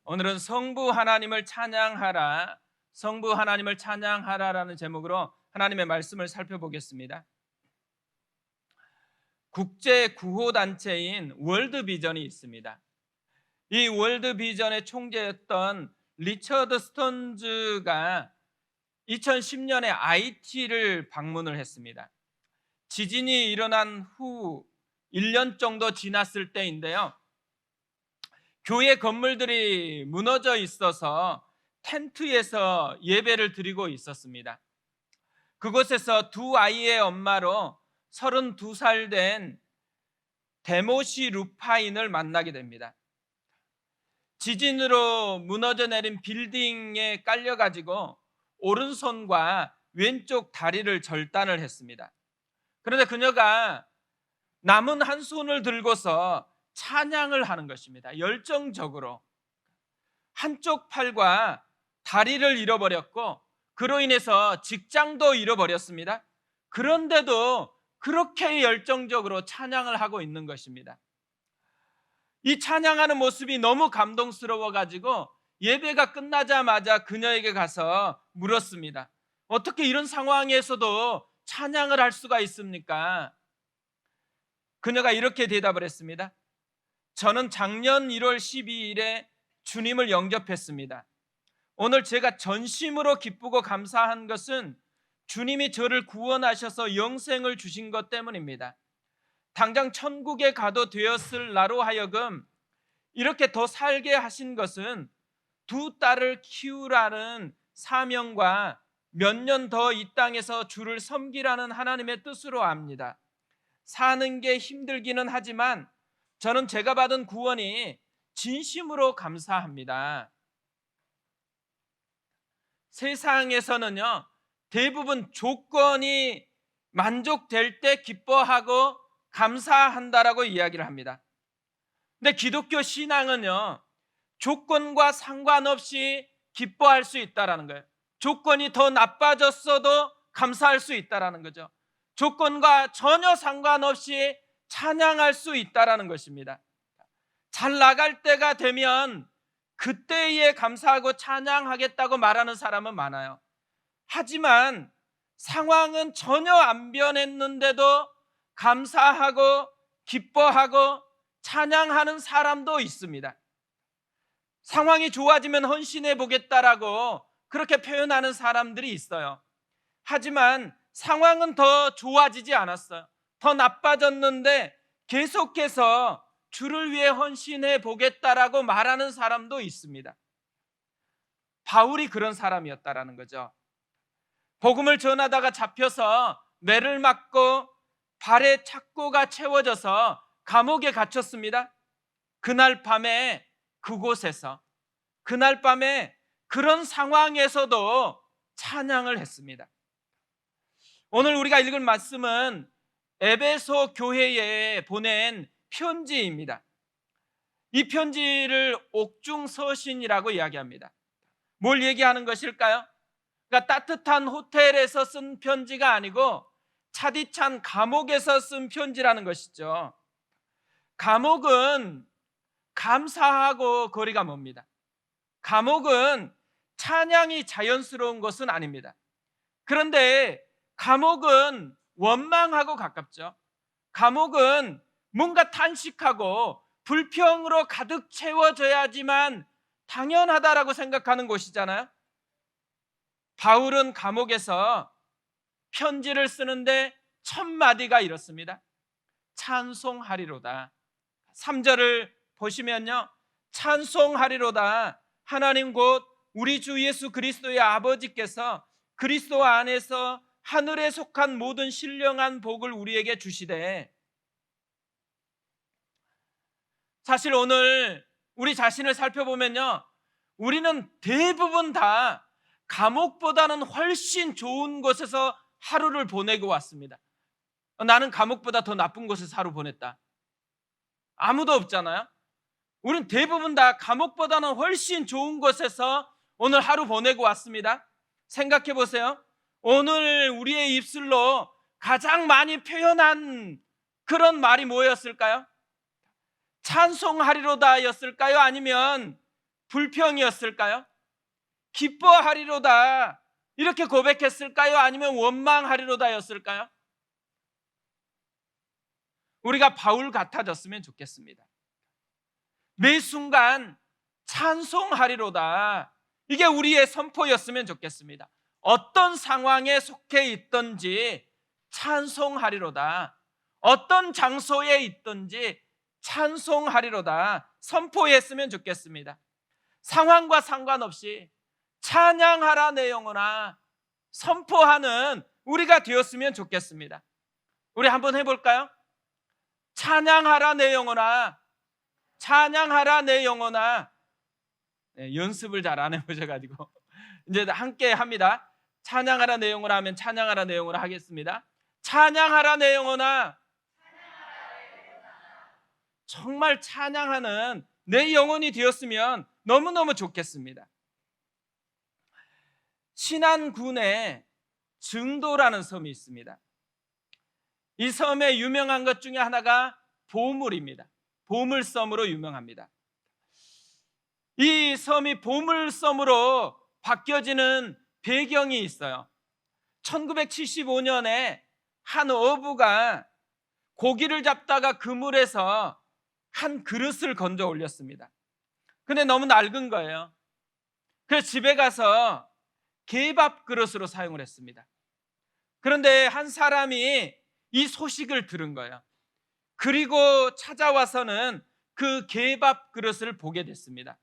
오늘은 성부 하나님을 찬양하라, 성부 하나님을 찬양하라라는 제목으로 하나님의 말씀을 살펴보겠습니다. 국제 구호 단체인 월드비전이 있습니다. 이 월드비전의 총재였던 리처드 스톤즈가 2010년에 IT를 방문을 했습니다. 지진이 일어난 후 1년 정도 지났을 때인데요. 교회 건물들이 무너져 있어서 텐트에서 예배를 드리고 있었습니다. 그곳에서 두 아이의 엄마로 32살 된 데모시 루파인을 만나게 됩니다. 지진으로 무너져 내린 빌딩에 깔려가지고 오른손과 왼쪽 다리를 절단을 했습니다. 그런데 그녀가 남은 한 손을 들고서 찬양을 하는 것입니다. 열정적으로. 한쪽 팔과 다리를 잃어버렸고 그로 인해서 직장도 잃어버렸습니다. 그런데도 그렇게 열정적으로 찬양을 하고 있는 것입니다. 이 찬양하는 모습이 너무 감동스러워 가지고 예배가 끝나자마자 그녀에게 가서 물었습니다. 어떻게 이런 상황에서도 찬양을 할 수가 있습니까? 그녀가 이렇게 대답을 했습니다. 저는 작년 1월 12일에 주님을 영접했습니다. 오늘 제가 전심으로 기쁘고 감사한 것은 주님이 저를 구원하셔서 영생을 주신 것 때문입니다. 당장 천국에 가도 되었을 나로 하여금 이렇게 더 살게 하신 것은 두 딸을 키우라는 사명과 몇 년 더 이 땅에서 주를 섬기라는 하나님의 뜻으로 압니다. 사는 게 힘들기는 하지만 저는 제가 받은 구원이 진심으로 감사합니다. 세상에서는요, 대부분 조건이 만족될 때 기뻐하고 감사한다라고 이야기를 합니다. 근데 기독교 신앙은요, 조건과 상관없이 기뻐할 수 있다라는 거예요. 조건이 더 나빠졌어도 감사할 수 있다라는 거죠. 조건과 전혀 상관없이 찬양할 수 있다라는 것입니다. 잘 나갈 때가 되면 그때에 감사하고 찬양하겠다고 말하는 사람은 많아요. 하지만 상황은 전혀 안 변했는데도 감사하고 기뻐하고 찬양하는 사람도 있습니다. 상황이 좋아지면 헌신해 보겠다라고 그렇게 표현하는 사람들이 있어요. 하지만 상황은 더 좋아지지 않았어요. 더 나빠졌는데 계속해서 주를 위해 헌신해 보겠다라고 말하는 사람도 있습니다. 바울이 그런 사람이었다라는 거죠. 복음을 전하다가 잡혀서 매를 맞고 발에 착고가 채워져서 감옥에 갇혔습니다. 그날 밤에 그곳에서 그날 밤에 그런 상황에서도 찬양을 했습니다. 오늘 우리가 읽을 말씀은 에베소 교회에 보낸 편지입니다. 이 편지를 옥중서신이라고 이야기합니다. 뭘 얘기하는 것일까요? 그러니까 따뜻한 호텔에서 쓴 편지가 아니고 차디찬 감옥에서 쓴 편지라는 것이죠. 감옥은 감사하고 거리가 멉니다. 감옥은 찬양이 자연스러운 것은 아닙니다. 그런데 감옥은 원망하고 가깝죠. 감옥은 뭔가 탄식하고 불평으로 가득 채워져야지만 당연하다라고 생각하는 곳이잖아요. 바울은 감옥에서 편지를 쓰는데 첫 마디가 이렇습니다. 찬송하리로다. 3절을 보시면요, 찬송하리로다. 하나님 곧 우리 주 예수 그리스도의 아버지께서 그리스도 안에서 하늘에 속한 모든 신령한 복을 우리에게 주시되, 사실 오늘 우리 자신을 살펴보면요, 우리는 대부분 다 감옥보다는 훨씬 좋은 곳에서 하루를 보내고 왔습니다. 나는 감옥보다 더 나쁜 곳에서 하루 보냈다. 아무도 없잖아요. 우리는 대부분 다 감옥보다는 훨씬 좋은 곳에서 오늘 하루 보내고 왔습니다. 생각해 보세요. 오늘 우리의 입술로 가장 많이 표현한 그런 말이 뭐였을까요? 찬송하리로다 였을까요? 아니면 불평이었을까요? 기뻐하리로다 이렇게 고백했을까요? 아니면 원망하리로다였을까요? 우리가 바울 같아졌으면 좋겠습니다. 매 순간 찬송하리로다, 이게 우리의 선포였으면 좋겠습니다. 어떤 상황에 속해 있든지 찬송하리로다, 어떤 장소에 있든지 찬송하리로다 선포했으면 좋겠습니다. 상황과 상관없이 찬양하라 내 영혼아 선포하는 우리가 되었으면 좋겠습니다. 우리 한번 해볼까요? 찬양하라 내 영혼아, 찬양하라 내 영혼아. 네, 연습을 잘 안 해보셔가지고 이제 함께 합니다. 찬양하라 내 영혼아 하면 찬양하라 내 영혼아 하겠습니다. 찬양하라 내 영혼아. 정말 찬양하는 내 영혼이 되었으면 너무너무 좋겠습니다. 신안군에 증도라는 섬이 있습니다. 이 섬의 유명한 것 중에 하나가 보물입니다. 보물섬으로 유명합니다. 이 섬이 보물섬으로 바뀌어지는 배경이 있어요. 1975년에 한 어부가 고기를 잡다가 그물에서 한 그릇을 건져 올렸습니다. 근데 너무 낡은 거예요. 그래서 집에 가서 개밥 그릇으로 사용을 했습니다. 그런데 한 사람이 이 소식을 들은 거예요. 그리고 찾아와서는 그 개밥 그릇을 보게 됐습니다.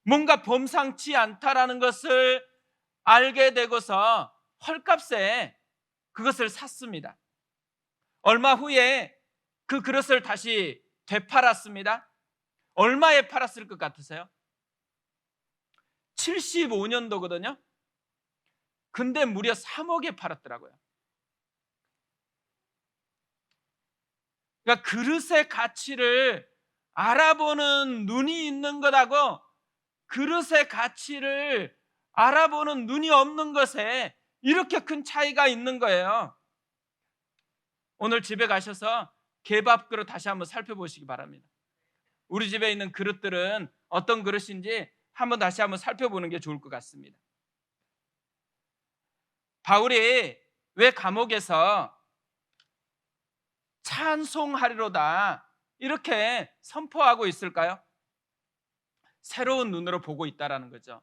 뭔가 범상치 않다라는 것을 알게 되고서 헐값에 그것을 샀습니다. 얼마 후에 그 그릇을 다시 되팔았습니다. 얼마에 팔았을 것 같으세요? 75년도거든요. 근데 무려 3억에 팔았더라고요. 그러니까 그릇의 가치를 알아보는 눈이 있는 것하고 그릇의 가치를 알아보는 눈이 없는 것에 이렇게 큰 차이가 있는 거예요. 오늘 집에 가셔서 개밥 그릇 다시 한번 살펴보시기 바랍니다. 우리 집에 있는 그릇들은 어떤 그릇인지 다시 한번 살펴보는 게 좋을 것 같습니다. 바울이 왜 감옥에서 찬송하리로다 이렇게 선포하고 있을까요? 새로운 눈으로 보고 있다라는 거죠.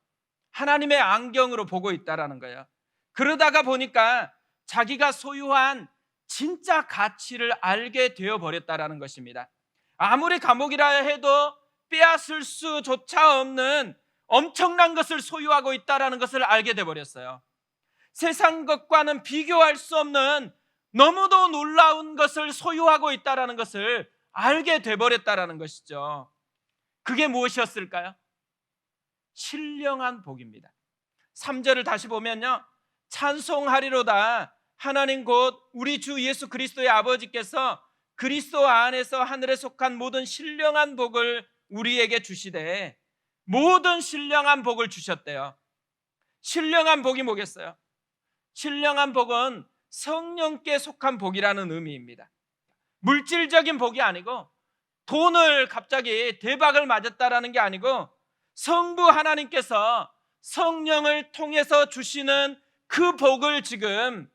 하나님의 안경으로 보고 있다라는 거예요. 그러다가 보니까 자기가 소유한 진짜 가치를 알게 되어 버렸다라는 것입니다. 아무리 감옥이라 해도 빼앗을 수조차 없는 엄청난 것을 소유하고 있다라는 것을 알게 돼 버렸어요. 세상 것과는 비교할 수 없는 너무도 놀라운 것을 소유하고 있다라는 것을 알게 돼 버렸다라는 것이죠. 그게 무엇이었을까요? 신령한 복입니다. 3절을 다시 보면요, 찬송하리로다 하나님 곧 우리 주 예수 그리스도의 아버지께서 그리스도 안에서 하늘에 속한 모든 신령한 복을 우리에게 주시되, 모든 신령한 복을 주셨대요. 신령한 복이 뭐겠어요? 신령한 복은 성령께 속한 복이라는 의미입니다. 물질적인 복이 아니고 돈을 갑자기 대박을 맞았다라는 게 아니고 성부 하나님께서 성령을 통해서 주시는 그 복을 지금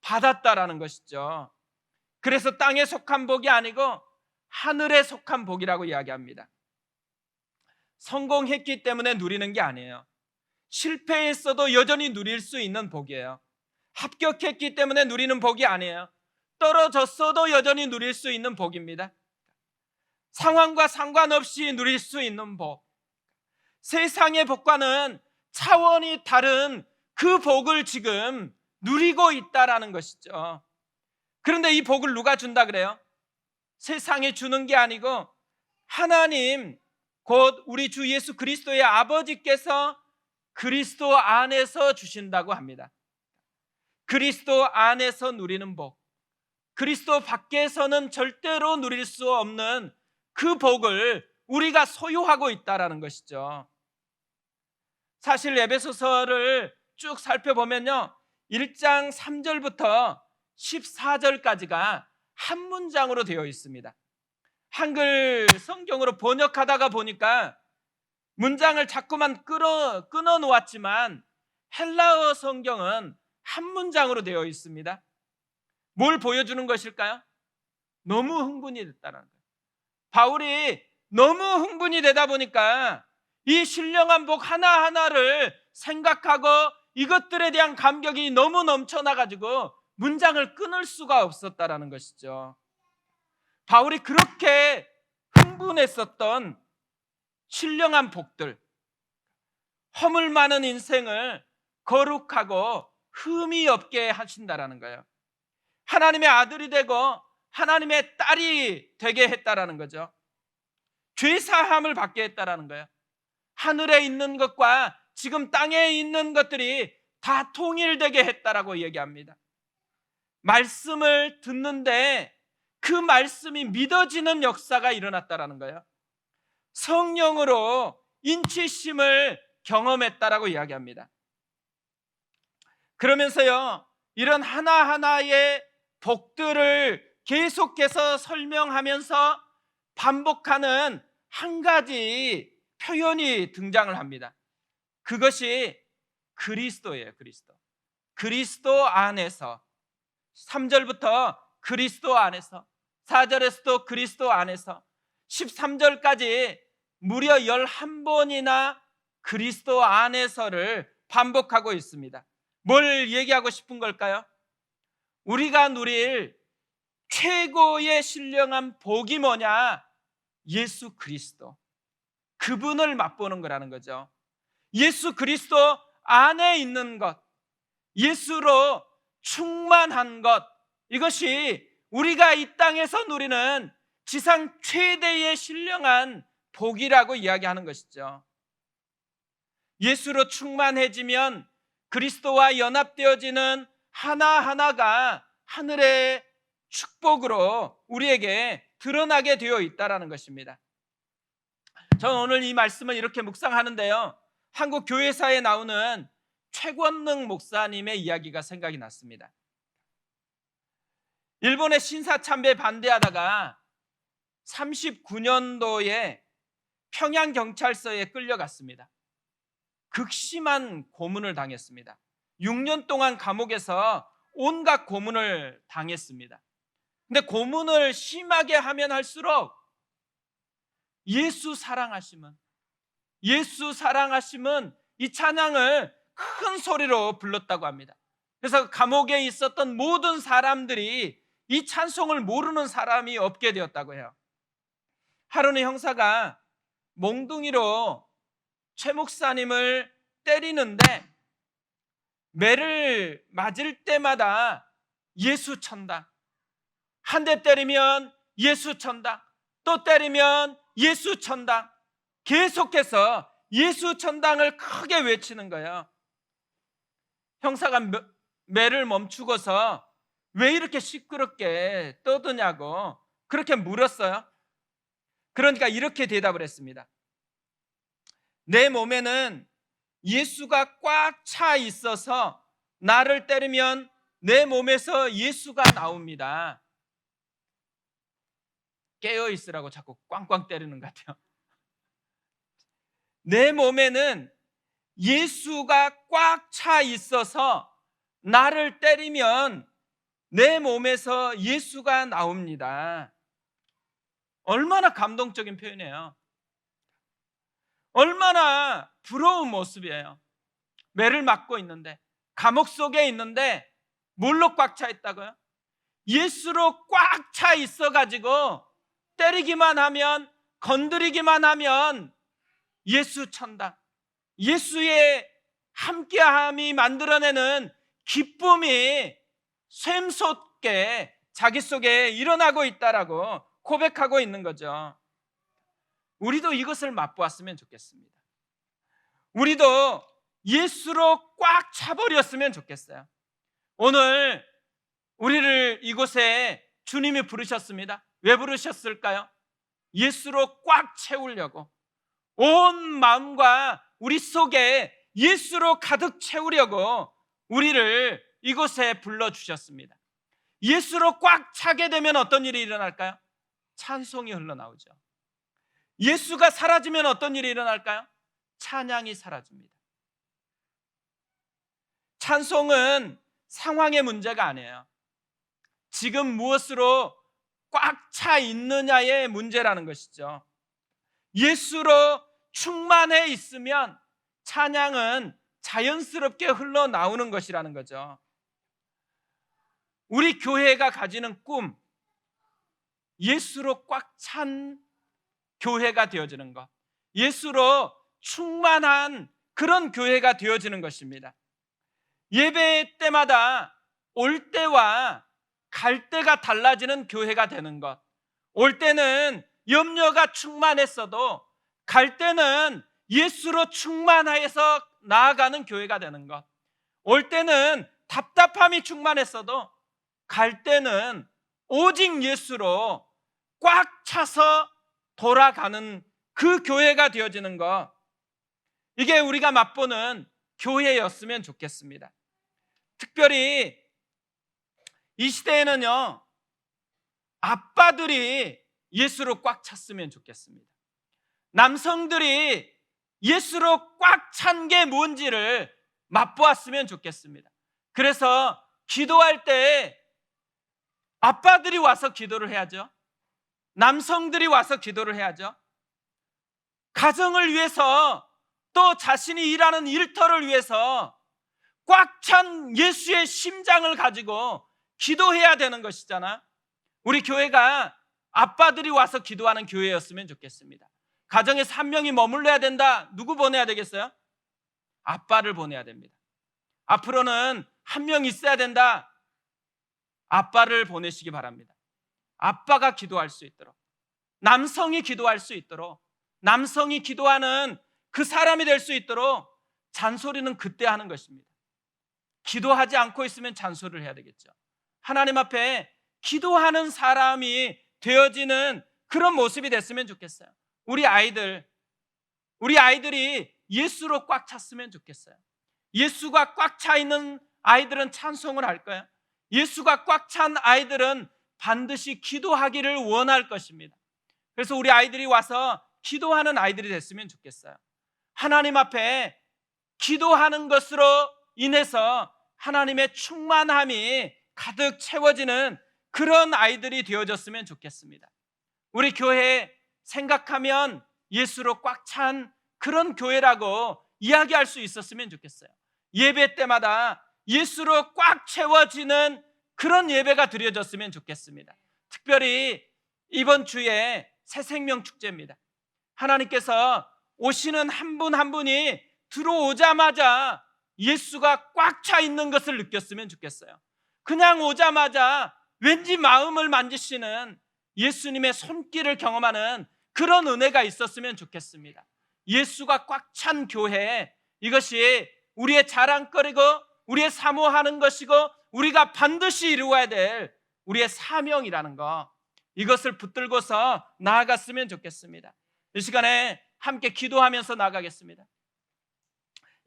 받았다라는 것이죠. 그래서 땅에 속한 복이 아니고 하늘에 속한 복이라고 이야기합니다. 성공했기 때문에 누리는 게 아니에요. 실패했어도 여전히 누릴 수 있는 복이에요. 합격했기 때문에 누리는 복이 아니에요. 떨어졌어도 여전히 누릴 수 있는 복입니다. 상황과 상관없이 누릴 수 있는 복, 세상의 복과는 차원이 다른 그 복을 지금 누리고 있다라는 것이죠. 그런데 이 복을 누가 준다 그래요? 세상이 주는 게 아니고 하나님 곧 우리 주 예수 그리스도의 아버지께서 그리스도 안에서 주신다고 합니다. 그리스도 안에서 누리는 복, 그리스도 밖에서는 절대로 누릴 수 없는 그 복을 우리가 소유하고 있다라는 것이죠. 사실 에베소서를 쭉 살펴보면요, 1장 3절부터 14절까지가 한 문장으로 되어 있습니다. 한글 성경으로 번역하다가 보니까 1장 3절부터 14절까지가 한 문장으로 되어 있습니다. 1장 3절부터 14절까지가 한 문장으로 되어 있습니다. 한글 성경으로 번역하다가 보니까 1장 3절부터 14절까지가 한 문장으로 되어 있습니다. 문장을 자꾸만 끊어 놓았지만 헬라어 성경은 한 문장으로 되어 있습니다. 뭘 보여주는 것일까요? 너무 흥분이 됐다는 거예요. 바울이 너무 흥분이 되다 보니까 이 신령한 복 하나하나를 생각하고 이것들에 대한 감격이 너무 넘쳐나가지고 문장을 끊을 수가 없었다라는 것이죠. 바울이 그렇게 흥분했었던 신령한 복들, 허물 많은 인생을 거룩하고 흠이 없게 하신다라는 거예요. 하나님의 아들이 되고 하나님의 딸이 되게 했다라는 거죠. 죄 사함을 받게 했다라는 거예요. 하늘에 있는 것과 지금 땅에 있는 것들이 다 통일되게 했다라고 얘기합니다. 말씀을 듣는데 그 말씀이 믿어지는 역사가 일어났다라는 거예요. 성령으로 인치심을 경험했다라고 이야기합니다. 그러면서요, 이런 하나하나의 복들을 계속해서 설명하면서 반복하는 한 가지 표현이 등장을 합니다. 그것이 그리스도예요. 그리스도 안에서, 3절부터 그리스도 안에서, 4절에서도 그리스도 안에서, 13절까지 무려 11번이나 그리스도 안에서를 반복하고 있습니다. 뭘 얘기하고 싶은 걸까요? 우리가 누릴 최고의 신령한 복이 뭐냐? 예수 그리스도, 그분을 맛보는 거라는 거죠. 예수 그리스도 안에 있는 것, 예수로 충만한 것, 이것이 우리가 이 땅에서 누리는 지상 최대의 신령한 복이라고 이야기하는 것이죠. 예수로 충만해지면 그리스도와 연합되어지는 하나하나가 하늘의 축복으로 우리에게 드러나게 되어 있다는 것입니다. 저는 오늘 이 말씀을 이렇게 묵상하는데요, 한국 교회사에 나오는 최권능 목사님의 이야기가 생각이 났습니다. 일본의 신사참배에 반대하다가 39년도에 평양경찰서에 끌려갔습니다. 극심한 고문을 당했습니다. 6년 동안 감옥에서 온갖 고문을 당했습니다. 근데 고문을 심하게 하면 할수록 예수 사랑하심은 이 찬양을 큰 소리로 불렀다고 합니다. 그래서 감옥에 있었던 모든 사람들이 이 찬송을 모르는 사람이 없게 되었다고 해요. 하루는 형사가 몽둥이로 최 목사님을 때리는데 매를 맞을 때마다 예수 천당, 한 대 때리면 예수 천당, 또 때리면 예수 천당, 계속해서 예수 천당을 크게 외치는 거예요. 형사가 매를 멈추고서 왜 이렇게 시끄럽게 떠드냐고 그렇게 물었어요. 그러니까 이렇게 대답을 했습니다. 내 몸에는 예수가 꽉 차 있어서 나를 때리면 내 몸에서 예수가 나옵니다. 깨어 있으라고 자꾸 꽝꽝 때리는 것 같아요. 내 몸에는 예수가 꽉 차 있어서 나를 때리면 내 몸에서 예수가 나옵니다. 얼마나 감동적인 표현이에요. 얼마나 부러운 모습이에요. 매를 맞고 있는데, 감옥 속에 있는데 뭘로 꽉 차 있다고요? 예수로 꽉 차 있어가지고 때리기만 하면, 건드리기만 하면 예수 천당, 예수의 함께함이 만들어내는 기쁨이 샘솟게 자기 속에 일어나고 있다라고 고백하고 있는 거죠. 우리도 이것을 맛보았으면 좋겠습니다. 우리도 예수로 꽉 차버렸으면 좋겠어요. 오늘 우리를 이곳에 주님이 부르셨습니다. 왜 부르셨을까요? 예수로 꽉 채우려고, 온 마음과 우리 속에 예수로 가득 채우려고 우리를 이곳에 불러주셨습니다. 예수로 꽉 차게 되면 어떤 일이 일어날까요? 찬송이 흘러나오죠. 예수가 사라지면 어떤 일이 일어날까요? 찬양이 사라집니다. 찬송은 상황의 문제가 아니에요. 지금 무엇으로 꽉 차 있느냐의 문제라는 것이죠. 예수로 충만해 있으면 찬양은 자연스럽게 흘러나오는 것이라는 거죠. 우리 교회가 가지는 꿈, 예수로 꽉 찬 교회가 되어지는 것, 예수로 충만한 그런 교회가 되어지는 것입니다. 예배 때마다 올 때와 갈 때가 달라지는 교회가 되는 것, 올 때는 염려가 충만했어도 갈 때는 예수로 충만하여서 나아가는 교회가 되는 것, 올 때는 답답함이 충만했어도 갈 때는 오직 예수로 꽉 차서 돌아가는 그 교회가 되어지는 것, 이게 우리가 맛보는 교회였으면 좋겠습니다. 특별히 이 시대에는요, 아빠들이 예수로 꽉 찼으면 좋겠습니다. 남성들이 예수로 꽉 찬 게 뭔지를 맛보았으면 좋겠습니다. 그래서 기도할 때 아빠들이 와서 기도를 해야죠. 남성들이 와서 기도를 해야죠. 가정을 위해서, 또 자신이 일하는 일터를 위해서 꽉 찬 예수의 심장을 가지고 기도해야 되는 것이잖아. 우리 교회가 아빠들이 와서 기도하는 교회였으면 좋겠습니다. 가정에서 한 명이 머물러야 된다. 누구 보내야 되겠어요? 아빠를 보내야 됩니다. 앞으로는 한 명 있어야 된다. 아빠를 보내시기 바랍니다. 아빠가 기도할 수 있도록, 남성이 기도할 수 있도록, 남성이 기도하는 그 사람이 될 수 있도록 잔소리는 그때 하는 것입니다. 기도하지 않고 있으면 잔소리를 해야 되겠죠. 하나님 앞에 기도하는 사람이 되어지는 그런 모습이 됐으면 좋겠어요. 우리 아이들이 예수로 꽉 찼으면 좋겠어요. 예수가 꽉 차 있는 아이들은 찬송을 할 거예요. 예수가 꽉 찬 아이들은 반드시 기도하기를 원할 것입니다. 그래서 우리 아이들이 와서 기도하는 아이들이 됐으면 좋겠어요. 하나님 앞에 기도하는 것으로 인해서 하나님의 충만함이 가득 채워지는 그런 아이들이 되어졌으면 좋겠습니다. 우리 교회 생각하면 예수로 꽉 찬 그런 교회라고 이야기할 수 있었으면 좋겠어요. 예배 때마다 예수로 꽉 채워지는 그런 예배가 드려졌으면 좋겠습니다. 특별히 이번 주에 새생명 축제입니다. 하나님께서 오시는 한 분 한 분이 들어오자마자 예수가 꽉 차 있는 것을 느꼈으면 좋겠어요. 그냥 오자마자 왠지 마음을 만지시는 예수님의 손길을 경험하는 그런 은혜가 있었으면 좋겠습니다. 예수가 꽉 찬 교회, 이것이 우리의 자랑거리고 우리의 사모하는 것이고 우리가 반드시 이루어야 될 우리의 사명이라는 거, 이것을 붙들고서 나아갔으면 좋겠습니다. 이 시간에 함께 기도하면서 나아가겠습니다.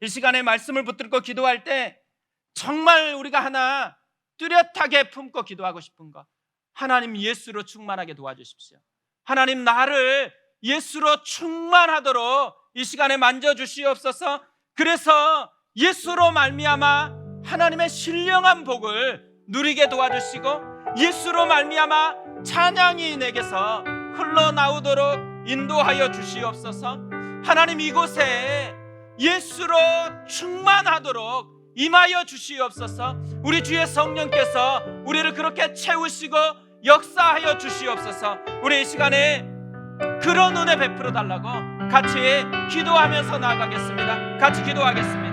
이 시간에 말씀을 붙들고 기도할 때 정말 우리가 하나 뚜렷하게 품고 기도하고 싶은 것, 하나님 예수로 충만하게 도와주십시오. 하나님 나를 예수로 충만하도록 이 시간에 만져주시옵소서. 그래서 예수로 말미암아 하나님의 신령한 복을 누리게 도와주시고 예수로 말미암아 찬양이 내게서 흘러나오도록 인도하여 주시옵소서. 하나님 이곳에 예수로 충만하도록 임하여 주시옵소서. 우리 주의 성령께서 우리를 그렇게 채우시고 역사하여 주시옵소서. 우리 이 시간에 그런 은혜 베풀어 달라고 같이 기도하면서 나아가겠습니다. 같이 기도하겠습니다.